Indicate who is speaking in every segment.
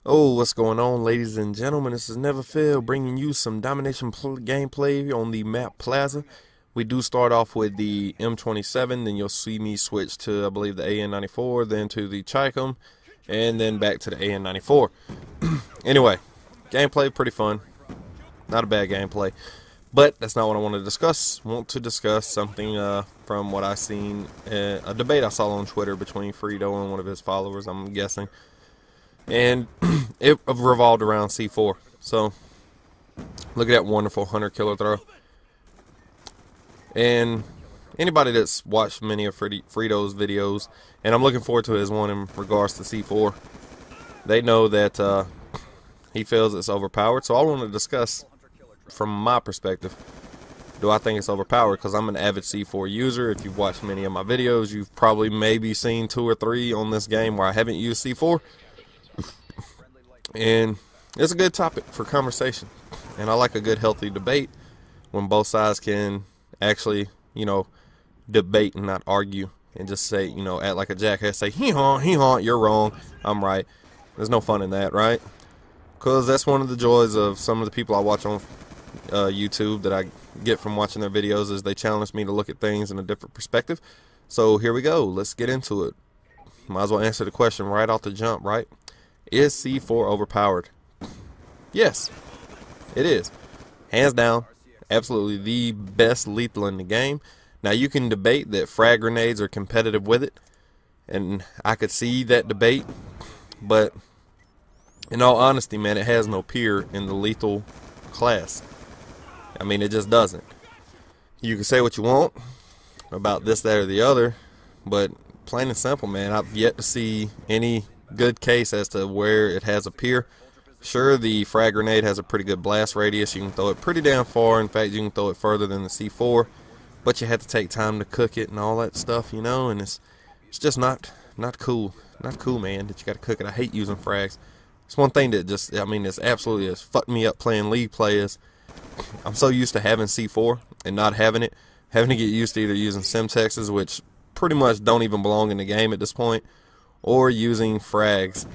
Speaker 1: Oh, what's going on, ladies and gentlemen? This is Never Fail, bringing you some domination gameplay on the map Plaza. We do start off with the M27, then you'll see me switch to, I believe, the AN94, then to the Chicom, and then back to the AN94. Anyway, gameplay pretty fun. Not a bad gameplay, but that's not what I want to discuss. I want to discuss something from what I seen, a debate I saw on Twitter between Frito and one of his followers, I'm guessing. And it revolved around C4. So look at that wonderful hunter killer throw. And anybody that's watched many of Frito's videos, and I'm looking forward to his one in regards to C4, they know that he feels it's overpowered. So I want to discuss from my perspective, do I think it's overpowered? Because I'm an avid C4 user. If you've watched many of my videos, you've probably maybe seen 2 or 3 on this game where I haven't used C4. And it's a good topic for conversation. And I like a good healthy debate when both sides can actually, debate and not argue and just say, act like a jackass, say, he-haw, you're wrong, I'm right. There's no fun in that, right? Because that's one of the joys of some of the people I watch on YouTube that I get from watching their videos, is they challenge me to look at things in a different perspective. So here we go. Let's get into it. Might as well answer the question right off the jump, right? Is C4 overpowered? Yes, it is. Hands down, absolutely the best lethal in the game. Now, you can debate that frag grenades are competitive with it, and I could see that debate, but in all honesty, man, it has no peer in the lethal class. I mean, it just doesn't. You can say what you want about this, that, or the other, but plain and simple, man, I've yet to see any good case as to where it has a peer. Sure, the frag grenade has a pretty good blast radius. You can throw it pretty damn far. In fact, you can throw it further than the C4, but you have to take time to cook it and all that stuff, and it's just not cool. Not cool, man, that you got to cook it. I hate using frags. It's one thing that just, it's absolutely has fucked me up playing League players. I'm so used to having C4 and not having it, having to get used to either using Semtexes, which pretty much don't even belong in the game at this point, or using frags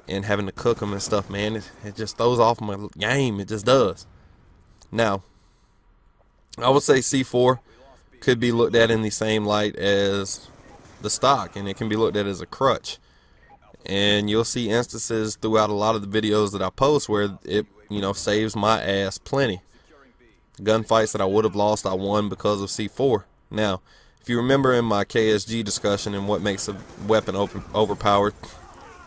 Speaker 1: and having to cook them and stuff, man. It just throws off my game. It just does. Now, I would say C4 could be looked at in the same light as the stock, and it can be looked at as a crutch. And you'll see instances throughout a lot of the videos that I post where it, saves my ass plenty. Gunfights that I would have lost, I won because of C4. Now, if you remember in my KSG discussion and what makes a weapon overpowered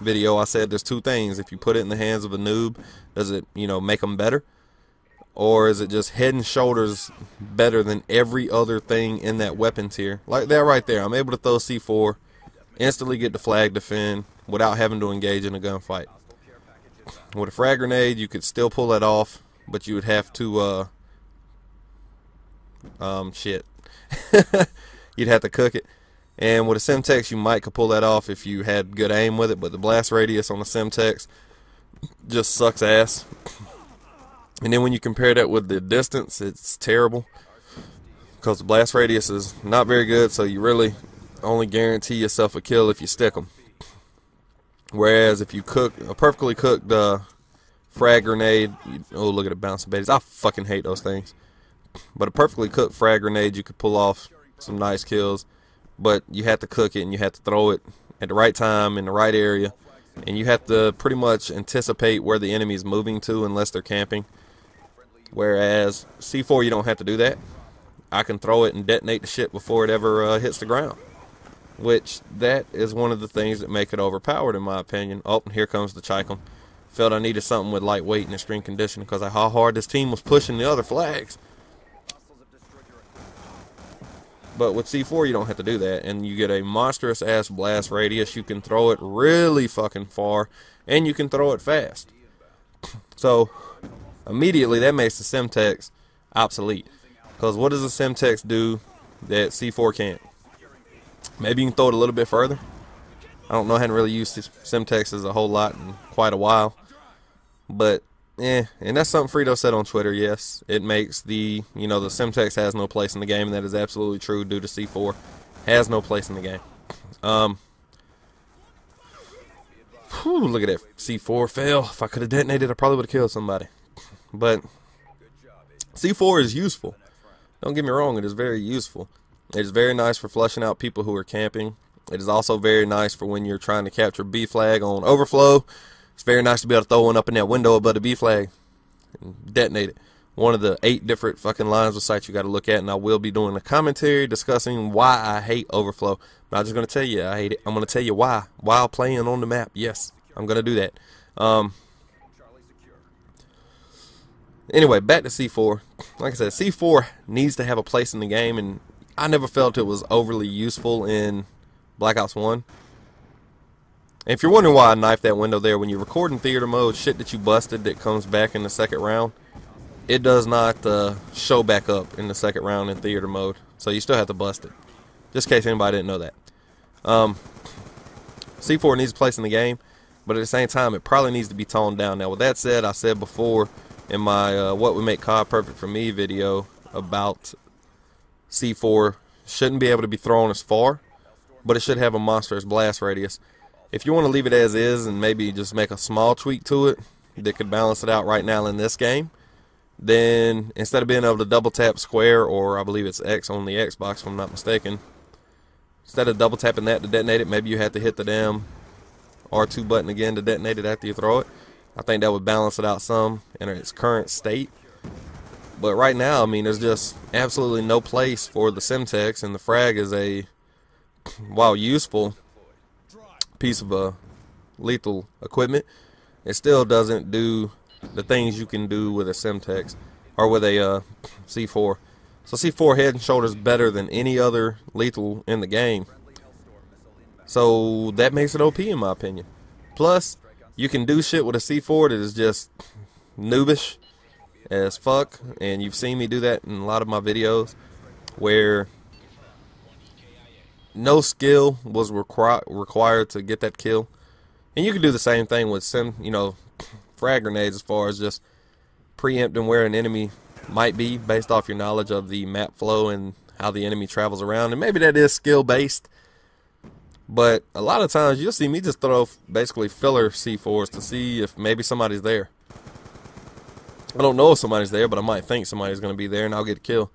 Speaker 1: video, I said there's 2 things. If you put it in the hands of a noob, does it, make them better? Or is it just head and shoulders better than every other thing in that weapon tier? Like that right there. I'm able to throw C4, instantly get the flag defend without having to engage in a gunfight. With a frag grenade, you could still pull that off, but you would have to, you'd have to cook it. And with a Semtex, you might could pull that off if you had good aim with it, but the blast radius on the Semtex just sucks ass. And then when you compare that with the distance, it's terrible, because the blast radius is not very good, so you really only guarantee yourself a kill if you stick them. Whereas if you cook a perfectly cooked frag grenade, oh, look at it bouncing babies. I fucking hate those things. But a perfectly cooked frag grenade, you could pull off some nice kills, but you have to cook it and you have to throw it at the right time in the right area, and you have to pretty much anticipate where the enemy is moving to unless they're camping. Whereas C4, you don't have to do that. I can throw it and detonate the shit before it ever hits the ground, which that is one of the things that make it overpowered in my opinion. Oh, and here comes the Chicom. Felt I needed something with lightweight and extreme condition because of how hard this team was pushing the other flags. But with C4, you don't have to do that, and you get a monstrous ass blast radius. You can throw it really fucking far, and you can throw it fast. So immediately that makes the Semtex obsolete, because what does a Semtex do that C4 can't? Maybe you can throw it a little bit further. I don't know, I hadn't really used Semtexes a whole lot in quite a while, but and that's something Frito said on Twitter. Yes, it makes the Semtex has no place in the game, and that is absolutely true due to C4. Has no place in the game. Whew, look at that. C4 fail. If I could have detonated, I probably would have killed somebody. But C4 is useful. Don't get me wrong, it is very useful. It is very nice for flushing out people who are camping. It is also very nice for when you're trying to capture B flag on overflow. It's very nice to be able to throw one up in that window above the B flag and detonate it. One of the 8 different fucking lines of sight you got to look at, and I will be doing a commentary discussing why I hate overflow. I'm not just going to tell you I hate it. I'm going to tell you why. While playing on the map. Yes, I'm going to do that. Anyway, back to C4. Like I said, C4 needs to have a place in the game, and I never felt it was overly useful in Black Ops 1. And if you're wondering why I knifed that window there, when you record in theater mode, shit that you busted that comes back in the second round, it does not show back up in the second round in theater mode. So you still have to bust it. Just in case anybody didn't know that. C4 needs a place in the game, but at the same time, it probably needs to be toned down. Now, with that said, I said before in my What Would Make COD Perfect For Me video about C4 shouldn't be able to be thrown as far, but it should have a monstrous blast radius. If you want to leave it as is and maybe just make a small tweak to it that could balance it out right now in this game, then instead of being able to double tap square, or I believe it's X on the Xbox if I'm not mistaken, instead of double tapping that to detonate it, maybe you have to hit the damn R2 button again to detonate it after you throw it. I think that would balance it out some in its current state. But right now, I mean, there's just absolutely no place for the Semtex, and the frag is a, while useful, piece of lethal equipment. It still doesn't do the things you can do with a Semtex or with a C4. So C4 head and shoulders better than any other lethal in the game. So that makes it OP in my opinion. Plus, you can do shit with a C4 that is just noobish as fuck, and you've seen me do that in a lot of my videos where no skill was required to get that kill. And you can do the same thing with frag grenades, as far as just preempting where an enemy might be based off your knowledge of the map flow and how the enemy travels around. And maybe that is skill based, but a lot of times you'll see me just throw basically filler C4s to see if maybe somebody's there. I don't know if somebody's there, but I might think somebody's going to be there and I'll get a kill.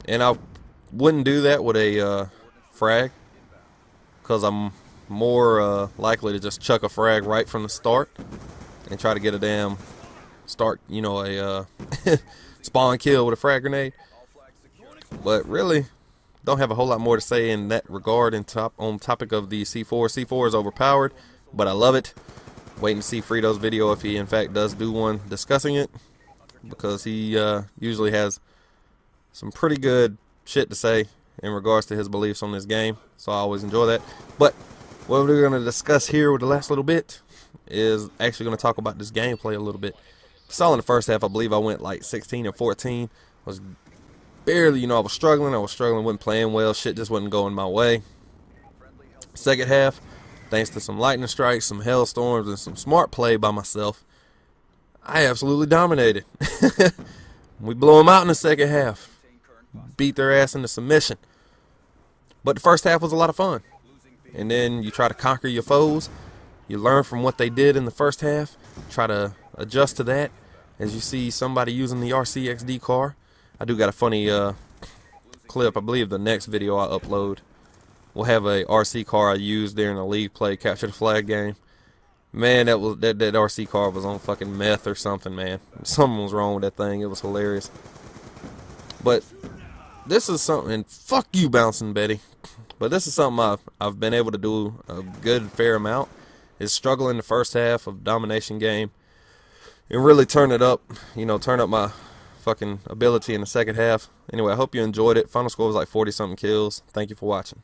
Speaker 1: And I wouldn't do that with a frag, because I'm more likely to just chuck a frag right from the start and try to get a damn a spawn kill with a frag grenade. But really, don't have a whole lot more to say in that regard on topic of the C4. C4 is overpowered, but I love it. Waiting to see Frito's video if he in fact does do one discussing it, because he usually has some pretty good shit to say in regards to his beliefs on this game, so I always enjoy that. But what we're going to discuss here with the last little bit is actually going to talk about this gameplay a little bit. Saw in the first half, I believe I went like 16 and 14. Was barely, I was struggling, wasn't playing well, shit just wasn't going my way. Second half, thanks to some lightning strikes, some hailstorms, and some smart play by myself, I absolutely dominated. We blew them out in the second half. Beat their ass into submission. But the first half was a lot of fun. And then you try to conquer your foes. You learn from what they did in the first half. Try to adjust to that. As you see somebody using the RCXD car. I do got a funny clip. I believe the next video I upload will have a RC car I used during a league play, capture the flag game. Man, that RC car was on fucking meth or something, man. Something was wrong with that thing. It was hilarious. But this is something, fuck you, Bouncing Betty. But this is something I've been able to do a good fair amount, is struggle in the first half of domination game and really turn it up, turn up my fucking ability in the second half. Anyway, I hope you enjoyed it. Final score was like 40 something kills. Thank you for watching.